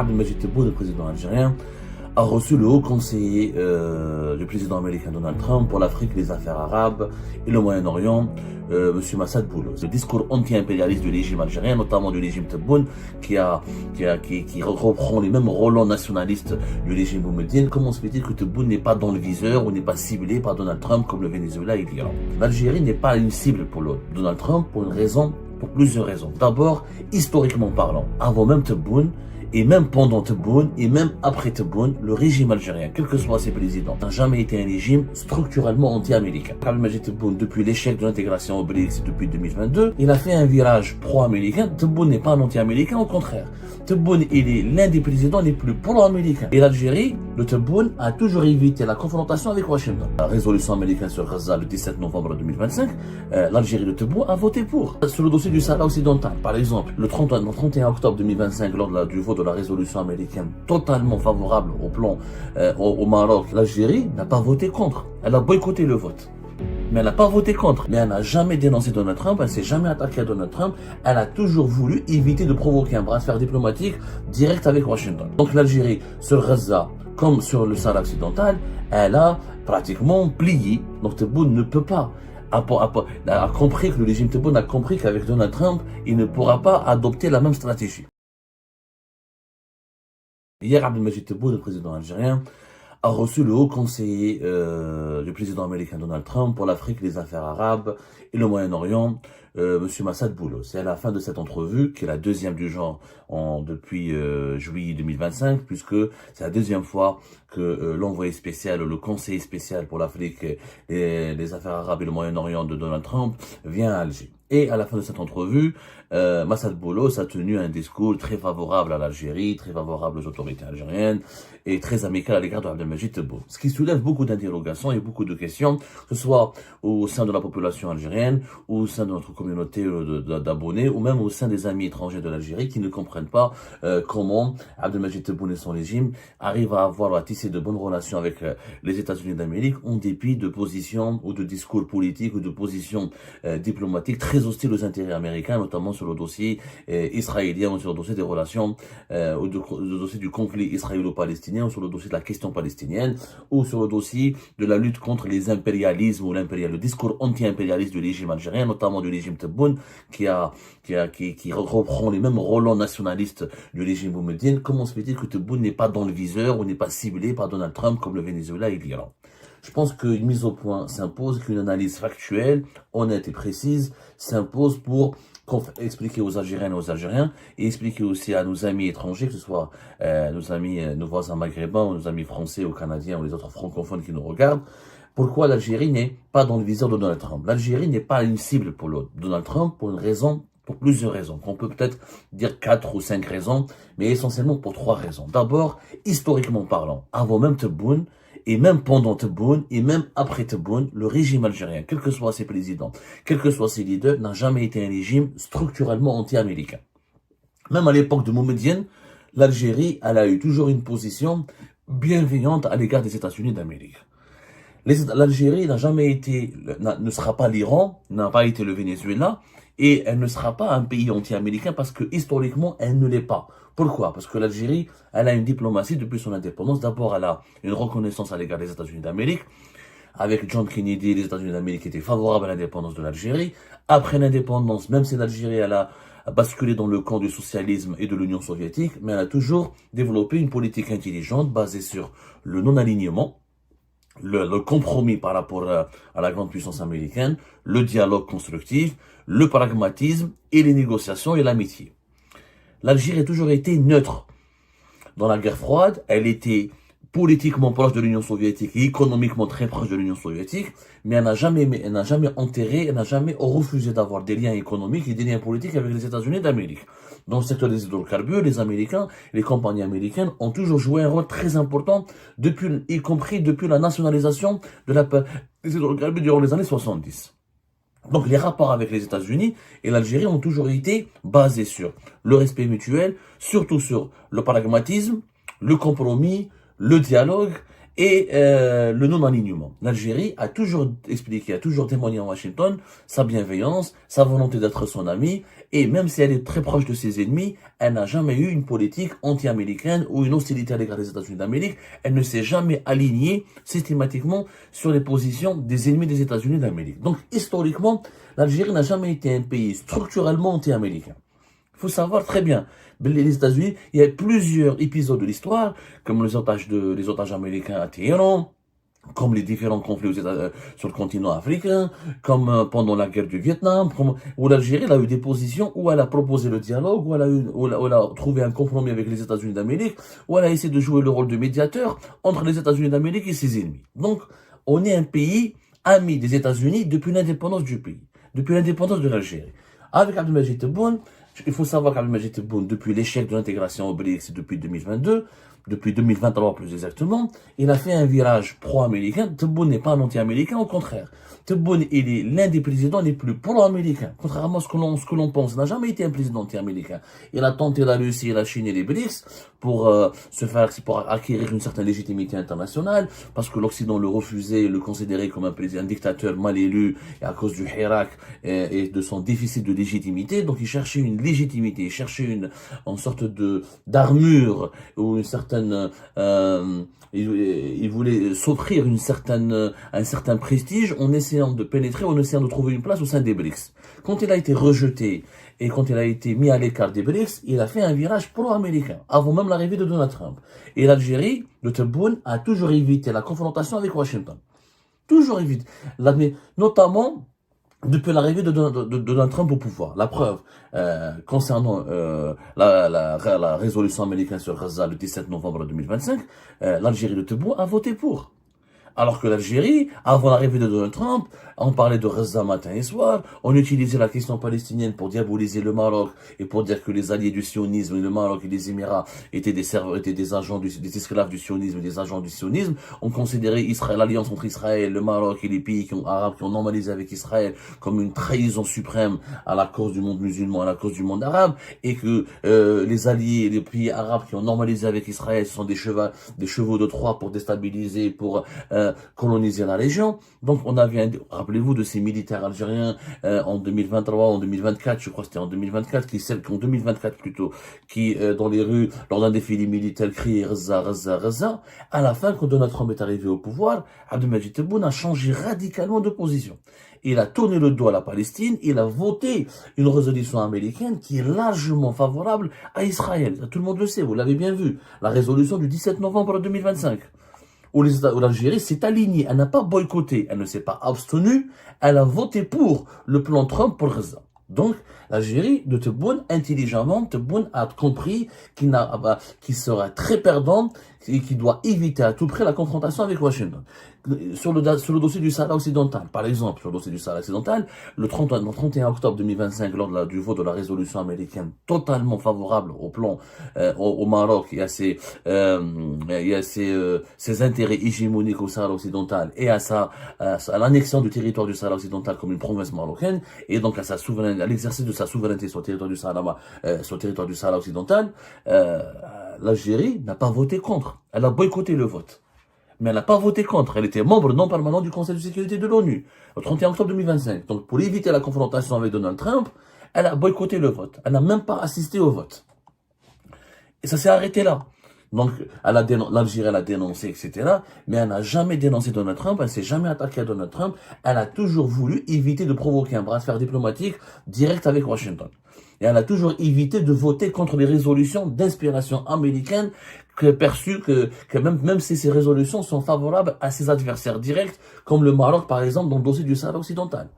Abdelmajid Tebboune, le président algérien, a reçu le haut conseiller du président américain Donald Trump pour l'Afrique, les affaires arabes et le Moyen-Orient, M. Massad Boulos. Le discours anti-impérialiste du régime algérien, notamment du régime Tebboune, qui reprend les mêmes relents nationalistes du régime boumedienne. Comment se fait-il que Tebboune n'est pas dans le viseur ou n'est pas ciblé par Donald Trump comme le Venezuela et l'Iran? L'Algérie n'est pas une cible pour Donald Trump pour plusieurs raisons. D'abord, historiquement parlant, avant même Tebboune, et même pendant Tebboune, et même après Tebboune, le régime algérien, quels que soient ses présidents, n'a jamais été un régime structurellement anti-américain. Abdelmajid Tebboune, depuis l'échec de l'intégration au BRICS depuis 2022, il a fait un virage pro-américain. Tebboune n'est pas un anti-américain, au contraire. Tebboune, il est l'un des présidents les plus pro-américains. Et l'Algérie, le Tebboune, a toujours évité la confrontation avec Washington. La résolution américaine sur Gaza le 17 novembre 2025, l'Algérie de Tebboune a voté pour. Sur le dossier du Sahara occidental, par exemple, le 31 octobre 2025, lors du vote de la résolution américaine totalement favorable au plan au Maroc, l'Algérie n'a pas voté contre. Elle a boycotté le vote. Mais elle n'a pas voté contre. Mais elle n'a jamais dénoncé Donald Trump, elle ne s'est jamais attaquée à Donald Trump. Elle a toujours voulu éviter de provoquer un bras de fer diplomatique direct avec Washington. Donc l'Algérie, sur Gaza, comme sur le Sahara occidental, elle a pratiquement plié. Donc Tebboune ne peut pas. A compris que le régime Tebboune a compris qu'avec Donald Trump, il ne pourra pas adopter la même stratégie. Hier, Abdelmajid Tebboune, le président algérien, a reçu le haut conseiller du président américain Donald Trump pour l'Afrique, les affaires arabes et le Moyen-Orient, M. Massad Boulos. C'est à la fin de cette entrevue, qui est la deuxième du genre depuis juillet 2025, puisque c'est la deuxième fois que l'envoyé spécial, le conseiller spécial pour l'Afrique, les affaires arabes et le Moyen-Orient de Donald Trump vient à Alger. Et à la fin de cette entrevue, Massad Boulos a tenu un discours très favorable à l'Algérie, très favorable aux autorités algériennes et très amical à l'égard de Abdelmajid Tebboune. Ce qui soulève beaucoup d'interrogations et beaucoup de questions, que ce soit au sein de la population algérienne, ou au sein de notre communauté d'abonnés, ou même au sein des amis étrangers de l'Algérie qui ne comprennent pas comment Abdelmajid Tebboune et son régime arrivent à tisser de bonnes relations avec les États-Unis d'Amérique en dépit de positions ou de discours politiques ou de positions diplomatiques très hostiles aux intérêts américains, notamment sur le dossier israélien ou sur le dossier des relations, ou le dossier du conflit israélo-palestinien, ou sur le dossier de la question palestinienne, ou sur le dossier de la lutte contre les impérialismes ou le discours anti-impérialiste du régime algérien, notamment du régime Tebboune, qui reprend les mêmes relents nationalistes du régime boumedienne. Comment se fait-il que Tebboune n'est pas dans le viseur ou n'est pas ciblé par Donald Trump comme le Venezuela et l'Iran? Je pense qu'une mise au point s'impose, qu'une analyse factuelle, honnête et précise s'impose pour expliquer aux Algériennes et aux Algériens et expliquer aussi à nos amis étrangers, que ce soit nos voisins maghrébins ou nos amis français ou canadiens ou les autres francophones qui nous regardent, pourquoi l'Algérie n'est pas dans le viseur de Donald Trump. L'Algérie n'est pas une cible pour Donald Trump pour plusieurs raisons. On peut peut-être dire 4 ou 5 raisons, mais essentiellement pour 3 raisons. D'abord, historiquement parlant, avant même Tebboune, et même pendant Tebboune, et même après Tebboune, le régime algérien, quels que soient ses présidents, quels que soient ses leaders, n'a jamais été un régime structurellement anti-américain. Même à l'époque de Boumedienne, l'Algérie, elle a eu toujours une position bienveillante à l'égard des États-Unis d'Amérique. L'Algérie n'a jamais été, ne sera pas l'Iran, n'a pas été le Venezuela, et elle ne sera pas un pays anti-américain parce que historiquement, elle ne l'est pas. Pourquoi? Parce que l'Algérie, elle a une diplomatie depuis son indépendance. D'abord, elle a une reconnaissance à l'égard des États-Unis d'Amérique. Avec John Kennedy, les États-Unis d'Amérique étaient favorables à l'indépendance de l'Algérie. Après l'indépendance, même si l'Algérie, elle a basculé dans le camp du socialisme et de l'Union soviétique, mais elle a toujours développé une politique intelligente basée sur le non-alignement, le compromis par rapport à la grande puissance américaine, le dialogue constructif, le pragmatisme et les négociations et l'amitié. L'Algérie a toujours été neutre. Dans la guerre froide, elle était politiquement proche de l'Union soviétique et économiquement très proche de l'Union soviétique, mais elle n'a jamais enterré, elle n'a jamais refusé d'avoir des liens économiques et des liens politiques avec les États-Unis d'Amérique. Dans le secteur des hydrocarbures, les Américains, les compagnies américaines ont toujours joué un rôle très important, y compris depuis la nationalisation des hydrocarbures durant les années 70. Donc les rapports avec les États-Unis et l'Algérie ont toujours été basés sur le respect mutuel, surtout sur le pragmatisme, le compromis, le dialogue et le non-alignement. L'Algérie a toujours expliqué, a toujours témoigné à Washington sa bienveillance, sa volonté d'être son ami, et même si elle est très proche de ses ennemis, elle n'a jamais eu une politique anti-américaine ou une hostilité à l'égard des États-Unis d'Amérique. Elle ne s'est jamais alignée systématiquement sur les positions des ennemis des États-Unis d'Amérique. Donc, historiquement, l'Algérie n'a jamais été un pays structurellement anti-américain. Il faut savoir très bien, les États-Unis, il y a plusieurs épisodes de l'histoire, comme les otages américains à Téhéran, comme les différents conflits sur le continent africain, comme pendant la guerre du Vietnam, où l'Algérie a eu des positions où elle a proposé le dialogue, où elle a trouvé un compromis avec les États-Unis d'Amérique, où elle a essayé de jouer le rôle de médiateur entre les États-Unis d'Amérique et ses ennemis. Donc, on est un pays ami des États-Unis depuis l'indépendance du pays, depuis l'indépendance de l'Algérie. Avec Abdelmajid Tebboune, il faut savoir qu'Abdelmajid Tebboune, depuis l'échec de l'intégration au BRICS depuis 2022, depuis 2023 plus exactement, il a fait un virage pro-américain. Tebboune n'est pas un anti-américain, au contraire. Tebboune, il est l'un des présidents les plus pro-américains, contrairement à ce que l'on pense. Il n'a jamais été un président anti-américain. Il a tenté la Russie, la Chine et les BRICS pour pour acquérir une certaine légitimité internationale, parce que l'Occident le refusait, le considérait comme un dictateur mal élu, et à cause du Hirak et de son déficit de légitimité. Donc il cherchait une légitimité, il cherchait une sorte d'armure ou une certaine il voulait s'offrir un certain prestige en essayant de pénétrer, en essayant de trouver une place au sein des BRICS. Quand il a été rejeté et quand il a été mis à l'écart des BRICS, il a fait un virage pro-américain, avant même l'arrivée de Donald Trump. Et l'Algérie, de Tebboune, a toujours évité la confrontation avec Washington. Toujours évité. Notamment depuis l'arrivée de Donald Trump au pouvoir. La preuve, concernant la résolution américaine sur Gaza le 17 novembre 2025, l'Algérie de Tebboune a voté pour. Alors que l'Algérie, avant l'arrivée de Donald Trump, on parlait de Gaza matin et soir, on utilisait la question palestinienne pour diaboliser le Maroc et pour dire que les alliés du sionisme, le Maroc et les Émirats étaient des agents des esclaves du sionisme, des agents du sionisme. On considérait l'alliance entre Israël, le Maroc et les pays arabes qui ont normalisé avec Israël comme une trahison suprême à la cause du monde musulman, à la cause du monde arabe, et que les alliés, les pays arabes qui ont normalisé avec Israël, ce sont des chevaux de Troie pour déstabiliser, pour coloniser la région. Donc on avait, rappelez-vous de ces militaires algériens en 2023, en 2024, je crois que c'était en 2024, en 2024 plutôt, qui dans les rues, lors d'un défilé militaire, criaient Gaza, Gaza, Gaza. À la fin, quand Donald Trump est arrivé au pouvoir, Abdelmajid Tebboune a changé radicalement de position. Il a tourné le dos à la Palestine, il a voté une résolution américaine qui est largement favorable à Israël. Tout le monde le sait, vous l'avez bien vu. La résolution du 17 novembre 2025. Où l'Algérie s'est alignée, elle n'a pas boycotté, elle ne s'est pas abstenue, elle a voté pour le plan Trump pour Gaza. Donc, l'Algérie de Tebboune, intelligemment, Tebboune a compris qu'il sera très perdant et qu'il doit éviter à tout prix la confrontation avec Washington. Sur le dossier du Sahara occidental, par exemple, sur le dossier du Sahara occidental, le 31 octobre 2025, lors du vote de la résolution américaine totalement favorable au plan au Maroc et à ses intérêts hégémoniques au Sahara occidental et à l'annexion du territoire du Sahara occidental comme une province marocaine et donc à l'exercice de sa souveraineté sur le territoire du Sahara occidental, l'Algérie n'a pas voté contre. Elle a boycotté le vote. Mais elle n'a pas voté contre. Elle était membre non permanent du Conseil de sécurité de l'ONU, au 31 octobre 2025. Donc, pour éviter la confrontation avec Donald Trump, elle a boycotté le vote. Elle n'a même pas assisté au vote. Et ça s'est arrêté là. Donc, l'Algérie, elle a dénoncé, etc. Mais elle n'a jamais dénoncé Donald Trump, elle s'est jamais attaquée à Donald Trump. Elle a toujours voulu éviter de provoquer un bras de fer diplomatique direct avec Washington. Et elle a toujours évité de voter contre les résolutions d'inspiration américaine perçues que même si ces résolutions sont favorables à ses adversaires directs, comme le Maroc, par exemple, dans le dossier du Sahara occidental.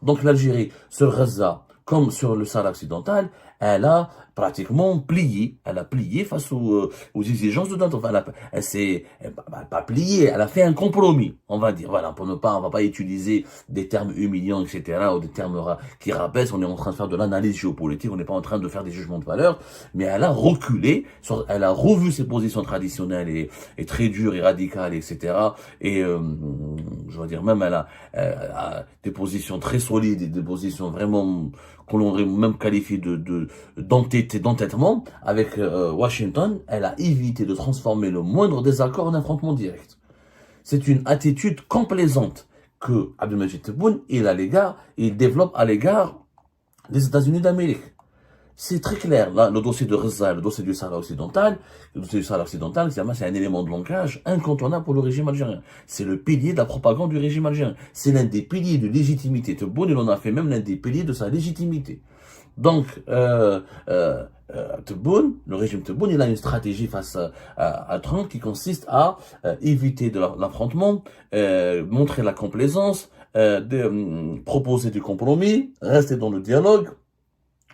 Donc, l'Algérie, sur Gaza, comme sur le Sahara occidental, elle a pratiquement plié. Elle a plié face aux exigences de Donald Trump. Elle n'a pas plié, elle a fait un compromis, on va dire. Voilà, on va pas utiliser des termes humiliants, etc., ou des termes qui rabaissent. On est en train de faire de l'analyse géopolitique, on n'est pas en train de faire des jugements de valeur, mais elle a reculé, elle a revu ses positions traditionnelles et très dures et radicales, etc. Et, je veux dire, même elle a des positions très solides et des positions vraiment qu'on aurait même qualifié d'entêtement avec Washington. Elle a évité de transformer le moindre désaccord en affrontement direct. C'est une attitude complaisante que Abdelmajid Tebboune, il développe à l'égard des États-Unis d'Amérique. C'est très clair. Là, le dossier de Reza, le dossier du Sahara occidental, c'est un élément de langage incontournable pour le régime algérien. C'est le pilier de la propagande du régime algérien. C'est l'un des piliers de légitimité. Tebboune, il en a fait même l'un des piliers de sa légitimité. Donc, Tebboune, le régime Tebboune, il a une stratégie face à Trump qui consiste à éviter de l'affrontement, montrer la complaisance, proposer du compromis, rester dans le dialogue,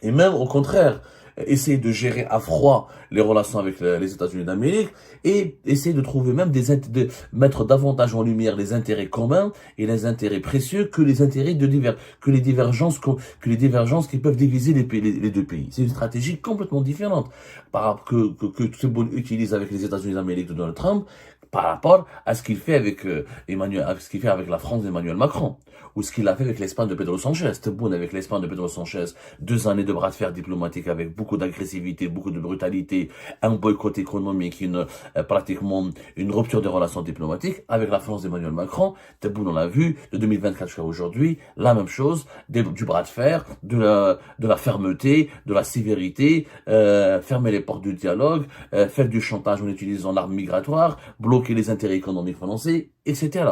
et même au contraire, essayer de gérer à froid les relations avec les États-Unis d'Amérique et essayer de trouver même de mettre davantage en lumière les intérêts communs et les intérêts précieux que les intérêts que les divergences qui peuvent diviser les deux pays. C'est une stratégie complètement différente que Tebboune utilise avec les États-Unis d'Amérique de Donald Trump par rapport à ce qu'il fait avec la France d'Emmanuel Macron, ou ce qu'il a fait avec l'Espagne de Pedro Sanchez. Tebboune avec l'Espagne de Pedro Sanchez, 2 années de bras de fer diplomatique avec beaucoup d'agressivité, beaucoup de brutalité, un boycott économique, pratiquement une rupture des relations diplomatiques. Avec la France d'Emmanuel Macron, Tebboune, on l'a vu, de 2024 jusqu'à aujourd'hui, la même chose, du bras de fer, de la fermeté, de la sévérité, fermer les portes du dialogue, faire du chantage en utilisant l'arme migratoire, bloquer les intérêts économiques français, etc.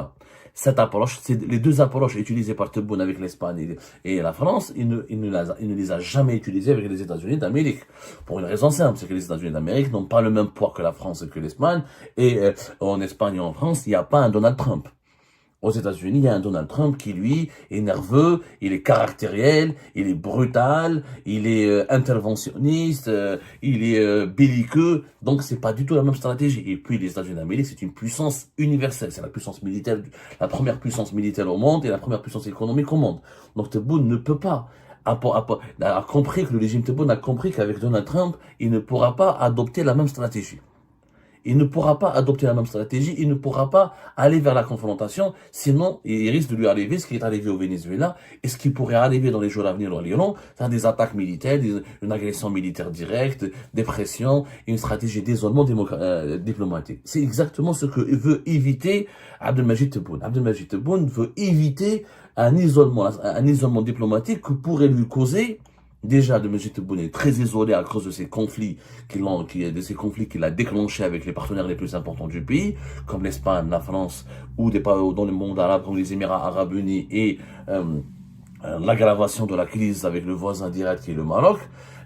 Cette approche, les deux approches utilisées par Tebboune avec l'Espagne et la France, il ne les a jamais utilisées avec les États-Unis d'Amérique. Pour une raison simple, c'est que les États-Unis d'Amérique n'ont pas le même poids que la France et que l'Espagne, et en Espagne et en France, il n'y a pas un Donald Trump. Aux États-Unis, il y a un Donald Trump qui, lui, est nerveux, il est caractériel, il est brutal, il est interventionniste, il est belliqueux. Donc, c'est pas du tout la même stratégie. Et puis, les États-Unis d'Amérique, c'est une puissance universelle. C'est la puissance militaire, la première puissance militaire au monde et la première puissance économique au monde. Donc, Tebboune ne peut pas a compris que le régime Tebboune a compris qu'avec Donald Trump, il ne pourra pas adopter la même stratégie. Il ne pourra pas adopter la même stratégie, il ne pourra pas aller vers la confrontation, sinon il risque de lui arriver ce qui est arrivé au Venezuela et ce qui pourrait arriver dans les jours à venir au Liban, c'est des attaques militaires, une agression militaire directe, des pressions, une stratégie d'isolement diplomatique. C'est exactement ce que veut éviter Abdelmajid Tebboune. Abdelmajid Tebboune veut éviter un isolement diplomatique que pourrait lui causer. Déjà, Abdelmajid Tebboune est très isolé à cause de ces conflits qu'il a déclenchés avec les partenaires les plus importants du pays, comme l'Espagne, la France, ou dans le monde arabe, comme les Émirats arabes unis, et l'aggravation de la crise avec le voisin direct qui est le Maroc.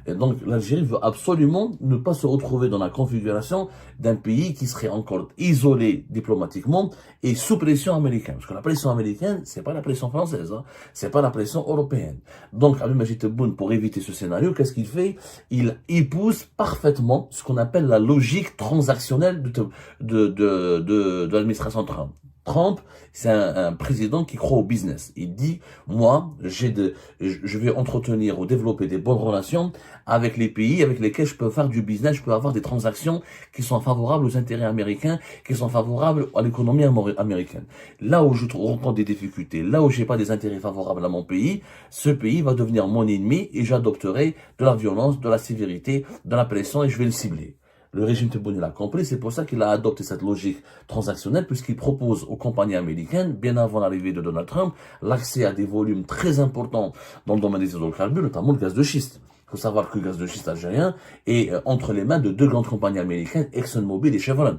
Et donc, l'Algérie veut absolument ne pas se retrouver dans la configuration d'un pays qui serait encore isolé diplomatiquement et sous pression américaine. Parce que la pression américaine, c'est pas la pression française, hein, c'est pas la pression européenne. Donc, Abdelmajid Tebboune, pour éviter ce scénario, qu'est-ce qu'il fait? Il épouse parfaitement ce qu'on appelle la logique transactionnelle de l'administration Trump. Trump, c'est un président qui croit au business. Il dit, moi, je vais entretenir ou développer des bonnes relations avec les pays avec lesquels je peux faire du business, je peux avoir des transactions qui sont favorables aux intérêts américains, qui sont favorables à l'économie américaine. Là où je rencontre des difficultés, là où j'ai pas des intérêts favorables à mon pays, ce pays va devenir mon ennemi et j'adopterai de la violence, de la sévérité, de la pression et je vais le cibler. Le régime Tebboune l'a compris, c'est pour ça qu'il a adopté cette logique transactionnelle, puisqu'il propose aux compagnies américaines, bien avant l'arrivée de Donald Trump, l'accès à des volumes très importants dans le domaine des hydrocarbures, notamment le gaz de schiste. Il faut savoir que le gaz de schiste algérien est entre les mains de 2 grandes compagnies américaines, ExxonMobil et Chevron.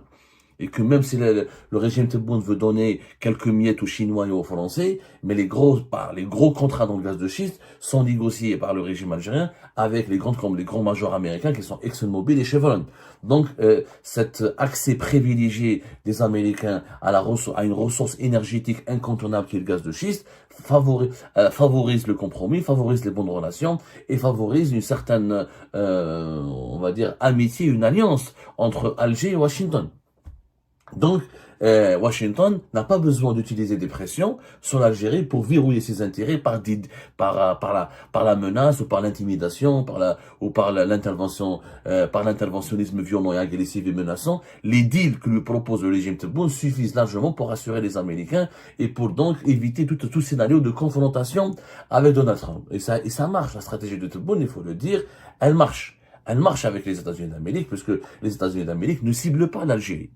Et que même si le régime Tebboune veut donner quelques miettes aux Chinois et aux Français, mais les gros contrats dans le gaz de schiste sont négociés par le régime algérien avec les grands majors américains qui sont ExxonMobil et Chevron. Donc, cet accès privilégié des Américains à une ressource énergétique incontournable qui est le gaz de schiste favorise le compromis, favorise les bonnes relations et favorise une certaine, on va dire, amitié, une alliance entre Alger et Washington. Donc, Washington n'a pas besoin d'utiliser des pressions sur l'Algérie pour verrouiller ses intérêts par la menace ou par l'intimidation, par l'interventionnisme violent et agressif et menaçant. Les deals que lui propose le régime Tebboune suffisent largement pour rassurer les Américains et pour donc éviter tout scénario de confrontation avec Donald Trump. Et ça marche. La stratégie de Tebboune, il faut le dire, elle marche. Elle marche avec les États-Unis d'Amérique, puisque les États-Unis d'Amérique ne ciblent pas l'Algérie.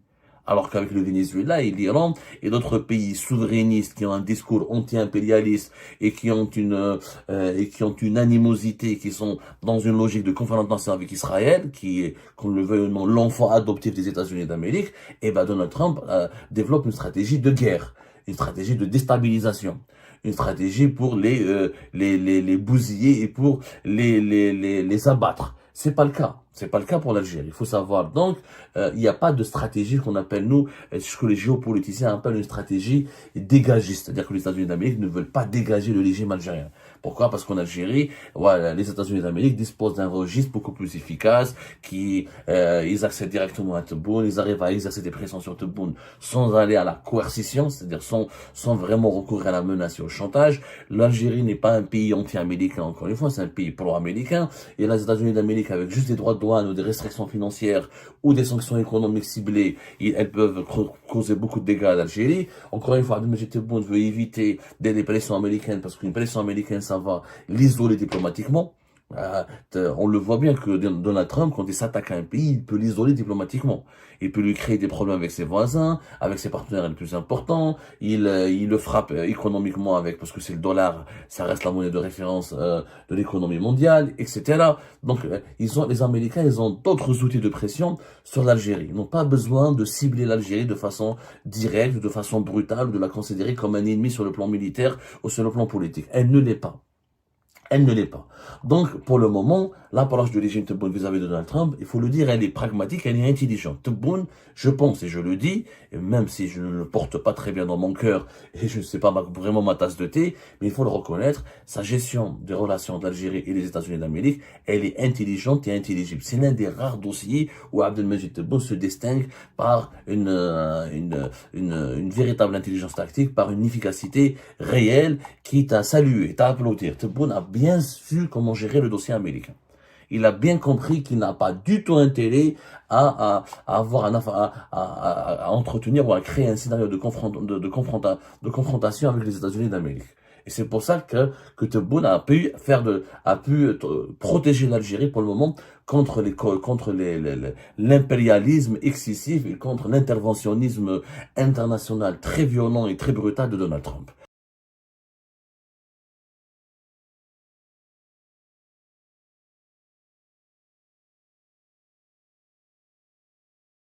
Alors qu'avec le Venezuela et l'Iran et d'autres pays souverainistes qui ont un discours anti-impérialiste et qui ont une animosité, qui sont dans une logique de confrontation avec Israël, qui est, qu'on le veuille ou non, l'enfant adoptif des États-Unis d'Amérique, et ben Donald Trump développe une stratégie de guerre, une stratégie de déstabilisation, une stratégie pour les bousiller et pour les abattre. C'est pas le cas. C'est pas le cas pour l'Algérie. Il faut savoir. Donc, il n'y a pas de stratégie qu'on appelle, nous, ce que les géopoliticiens appellent une stratégie dégagiste. C'est-à-dire que les États-Unis d'Amérique ne veulent pas dégager le régime algérien. Pourquoi? Parce qu'en Algérie, voilà, les États-Unis d'Amérique disposent d'un registre beaucoup plus efficace, ils accèdent directement à Tebboune, ils arrivent à exercer des pressions sur Tebboune sans aller à la coercition, c'est-à-dire sans vraiment recourir à la menace et au chantage. L'Algérie n'est pas un pays anti-américain, encore une fois, c'est un pays pro-américain. Et les États-Unis d'Amérique, avec juste des droits de douane ou des restrictions financières ou des sanctions économiques ciblées, elles peuvent causer beaucoup de dégâts à l'Algérie. Encore une fois, Abdelmajid Tebboune veut éviter des pressions américaines parce qu'une pression américaine, ça va l'isoler diplomatiquement. On le voit bien que Donald Trump, quand il s'attaque à un pays, il peut l'isoler diplomatiquement. Il peut lui créer des problèmes avec ses voisins, avec ses partenaires les plus importants. Il le frappe économiquement parce que c'est le dollar, ça reste la monnaie de référence de l'économie mondiale, etc. Donc, les Américains, ils ont d'autres outils de pression sur l'Algérie. Ils n'ont pas besoin de cibler l'Algérie de façon directe, de façon brutale, de la considérer comme un ennemi sur le plan militaire ou sur le plan politique. Elle ne l'est pas. Elle ne l'est pas. Donc, pour le moment, l'approche du régime Tebboune vis-à-vis de Donald Trump, il faut le dire, elle est pragmatique, elle est intelligente. Tebboune, je pense, et je le dis, et même si je ne le porte pas très bien dans mon cœur, et je ne sais pas vraiment ma tasse de thé, mais il faut le reconnaître, sa gestion des relations d'Algérie et des États-Unis d'Amérique, elle est intelligente et intelligible. C'est l'un des rares dossiers où Abdelmajid Tebboune se distingue par une véritable intelligence tactique, par une efficacité réelle qui t'a salué, t'a applaudi. Tebboune a bien su comment gérer le dossier américain. Il a bien compris qu'il n'a pas du tout intérêt à entretenir ou à créer un scénario de confrontation avec les États-Unis d'Amérique. Et c'est pour ça que Tebboune a pu protéger l'Algérie pour le moment contre l'impérialisme excessif et contre l'interventionnisme international très violent et très brutal de Donald Trump.